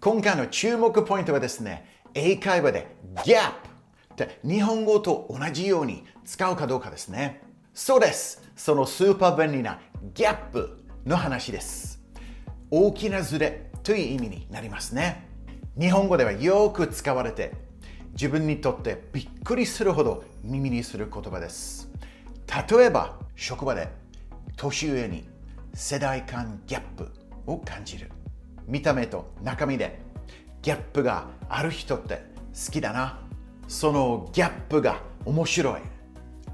今回の注目ポイントはですね、英会話で gap って日本語と同じように使うかどうかですね。そうです。そのスーパー便利な gap の話です。大きなズレという意味になりますね。日本語ではよく使われて、自分にとってびっくりするほど耳にする言葉です。例えば、職場で年上に世代間ギャップを感じる。見た目と中身でギャップがある人って好きだな。そのギャップが面白い。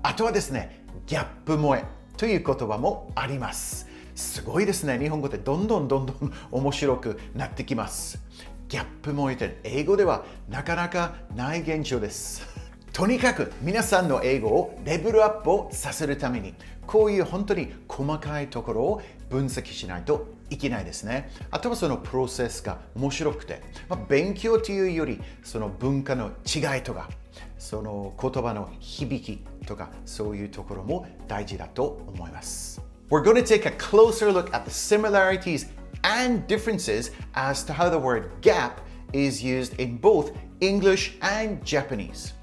あとはですね、ギャップ萌えという言葉もあります。すごいですね。日本語ってどんどん面白くなってきます。ギャップ萌えって英語ではなかなかない現象です。とにかく皆さんの英語をレベルアップをさせるために、こういう本当に細かいところを分析しないといけないですね。あとはそのプロセスが面白くて、勉強というよりその文化の違いとか、その言葉の響きとか、そういうところも大事だと思います。We're going to take a closer look at the similarities and differences as to how the word gap is used in both English and Japanese.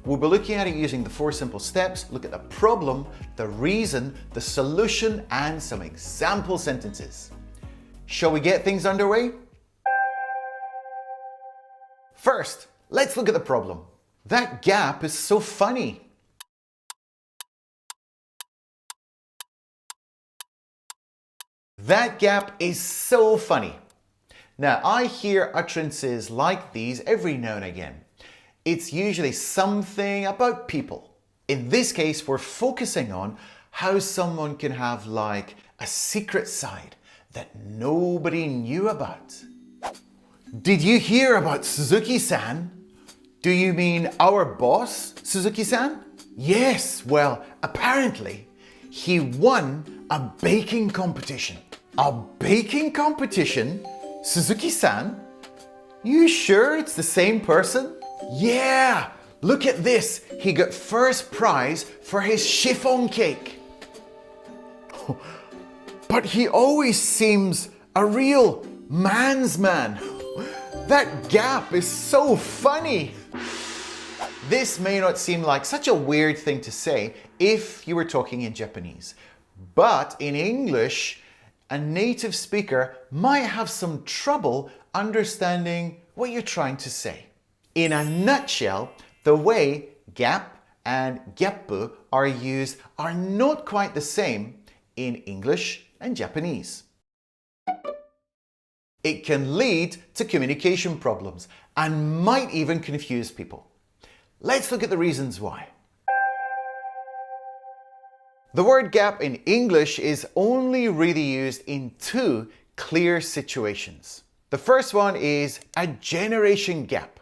We'll be looking at it using the 4 simple steps, look at the problem, the reason, the solution, and some example sentences. Shall we get things underway? First, let's look at the problem. That gap is so funny. That gap is so funny. Now, I hear utterances like these every now and again. It's usually something about people. In this case, we're focusing on how someone can have like a secret side that nobody knew about. Did you hear about Suzuki-san? Do you mean our boss, Suzuki-san? Yes, well, apparently he won a baking competition. A baking competition? Suzuki-san? You sure it's the same person? Yeah! Look at this! He got first prize for his chiffon cake. But he always seems a real man's man. That gap is so funny. This may not seem like such a weird thing to say if you were talking in Japanese. But in English, a native speaker might have some trouble understanding what you're trying to say. In a nutshell, the way gap and gyappu are used are not quite the same in English and Japanese. It can lead to communication problems and might even confuse people. Let's look at the reasons why. The word gap in English is only really used in 2 clear situations. The first one is a generation gap.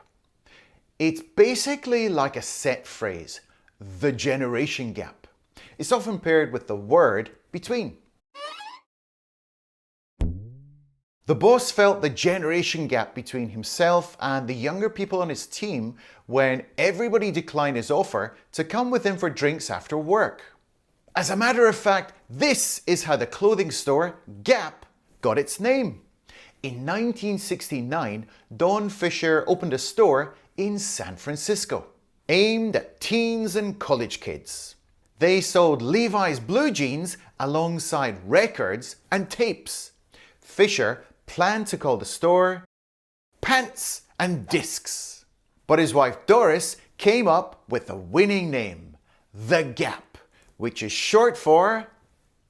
It's basically like a set phrase, the generation gap. It's often paired with the word between. The boss felt the generation gap between himself and the younger people on his team when everybody declined his offer to come with him for drinks after work. As a matter of fact, this is how the clothing store Gap got its name. In 1969, Don Fisher opened a store in San Francisco, aimed at teens and college kids. They sold Levi's blue jeans alongside records and tapes. Fisher planned to call the store Pants and Discs. But his wife Doris came up with the winning name, The Gap, which is short for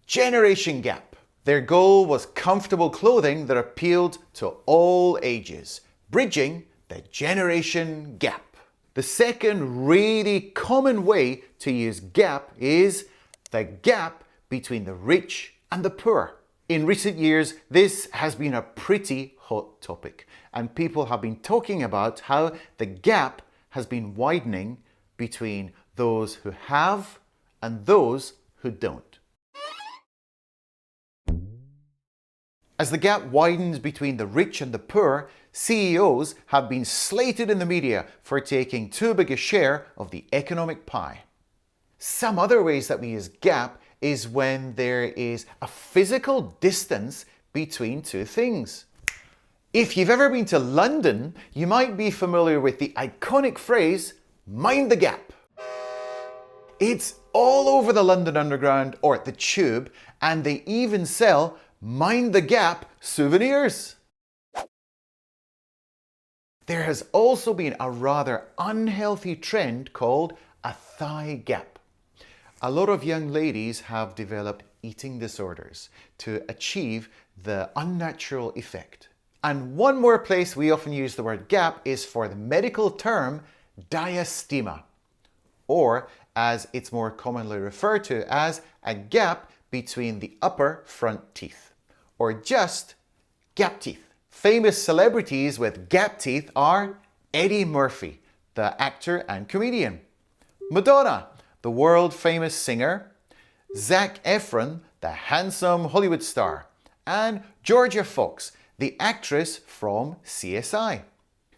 Generation Gap. Their goal was comfortable clothing that appealed to all ages, bridging the generation gap. The second really common way to use gap is the gap between the rich and the poor. In recent years, this has been a pretty hot topic, and people have been talking about how the gap has been widening between those who have and those who don't. As the gap widens between the rich and the poor, CEOs have been slated in the media for taking too big a share of the economic pie. Some other ways that we use gap is when there is a physical distance between 2 things. If you've ever been to London, you might be familiar with the iconic phrase, mind the gap. It's all over the London Underground or the Tube, and they even sell mind the gap souvenirs. There has also been a rather unhealthy trend called a thigh gap. A lot of young ladies have developed eating disorders to achieve the unnatural effect. And one more place we often use the word gap is for the medical term diastema, or as it's more commonly referred to as a gap between the upper front teeth, or just gap teeth. Famous celebrities with gap teeth are Eddie Murphy, the actor and comedian, Madonna, the world-famous singer, Zac Efron, the handsome Hollywood star, and Georgia Fox, the actress from CSI.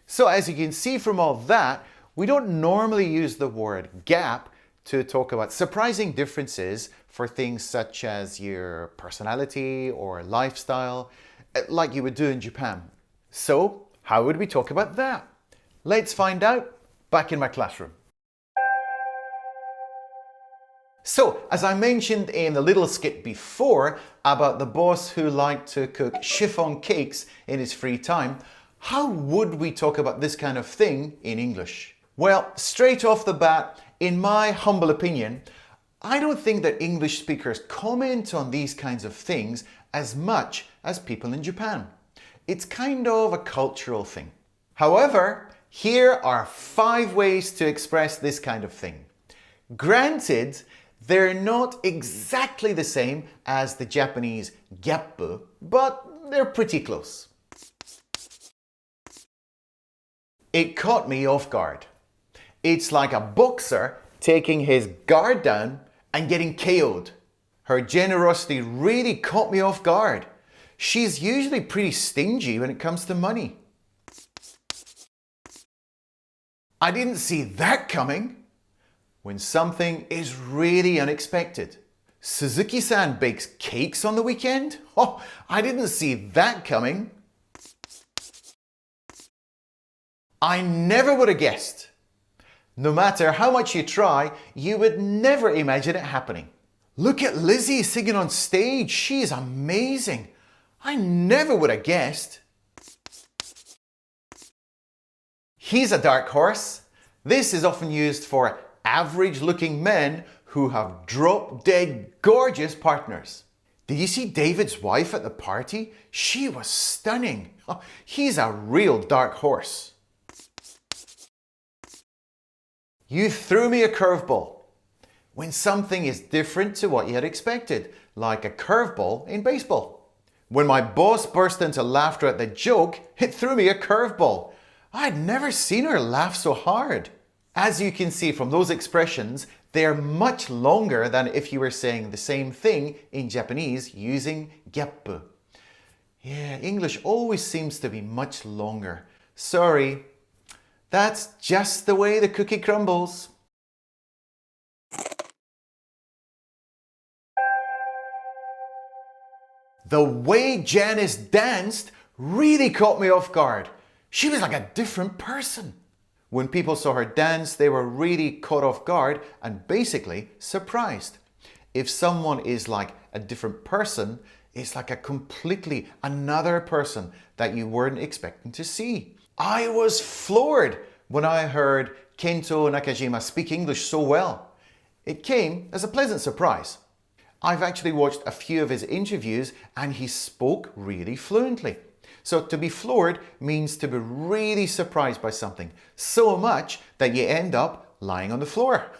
So as you can see from all that, we don't normally use the word gap to talk about surprising differences for things such as your personality or lifestyle, like you would do in Japan. So, how would we talk about that? Let's find out back in my classroom. So, as I mentioned in the little skit before about the boss who liked to cook chiffon cakes in his free time, how would we talk about this kind of thing in English? Well, straight off the bat, in my humble opinion, I don't think that English speakers comment on these kinds of things as much as people in Japan. It's kind of a cultural thing. However, here are 5 ways to express this kind of thing. Granted, they're not exactly the same as the Japanese gyappu, but they're pretty close. It caught me off guard. It's like a boxer taking his guard down and getting KO'd. Her generosity really caught me off guard. She's usually pretty stingy when it comes to money. I didn't see that coming. When something is really unexpected. Suzuki-san bakes cakes on the weekend? Oh, I didn't see that coming. I never would have guessed. No matter how much you try, you would never imagine it happening. Look at Lizzie singing on stage. She's amazing. I never would have guessed. He's a dark horse. This is often used for average-looking men who have drop-dead gorgeous partners. Did you see David's wife at the party? She was stunning. Oh, he's a real dark horse. You threw me a curveball. When something is different to what you had expected, like a curveball in baseball. When my boss burst into laughter at the joke, it threw me a curveball. I'd never seen her laugh so hard. As you can see from those expressions, they're much longer than if you were saying the same thing in Japanese using gyappu. Yeah, English always seems to be much longer. Sorry, that's just the way the cookie crumbles. The way Janice danced really caught me off guard. She was like a different person. When people saw her dance, they were really caught off guard and basically surprised. If someone is like a different person, it's like a completely another person that you weren't expecting to see. I was floored when I heard Kento Nakajima speak English so well. It came as a pleasant surprise. I've actually watched a few of his interviews and he spoke really fluently. So to be floored means to be really surprised by something, so much that you end up lying on the floor.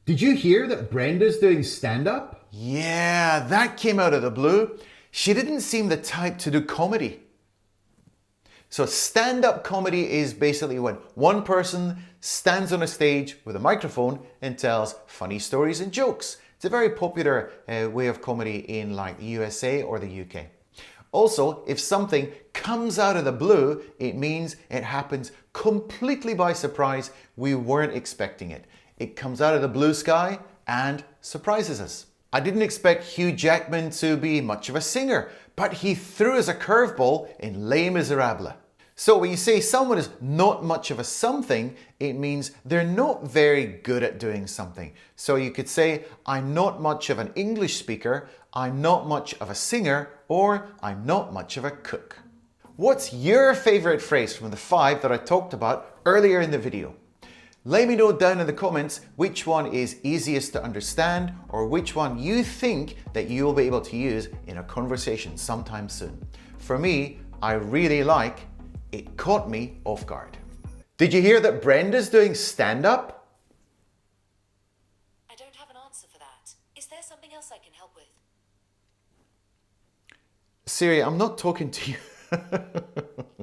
Did you hear that Brenda's doing stand-up? Yeah, that came out of the blue. She didn't seem the type to do comedy. So stand-up comedy is basically when one person stands on a stage with a microphone and tells funny stories and jokes. It's a very popular way of comedy in like the USA or the UK. Also, if something comes out of the blue, it means it happens completely by surprise. We weren't expecting it. It comes out of the blue sky and surprises us. I didn't expect Hugh Jackman to be much of a singer, but he threw us a curveball in Les Miserables. So when you say someone is not much of a something, it means they're not very good at doing something. So you could say, I'm not much of an English speaker, I'm not much of a singer, or I'm not much of a cook. What's your favorite phrase from the 5 that I talked about earlier in the video? Let me know down in the comments which one is easiest to understand or which one you think that you'll be able to use in a conversation sometime soon. For me, I really like it caught me off guard. Did you hear that Brenda's doing stand-up? I don't have an answer for that. Is there something else I can help with? Siri, I'm not talking to you.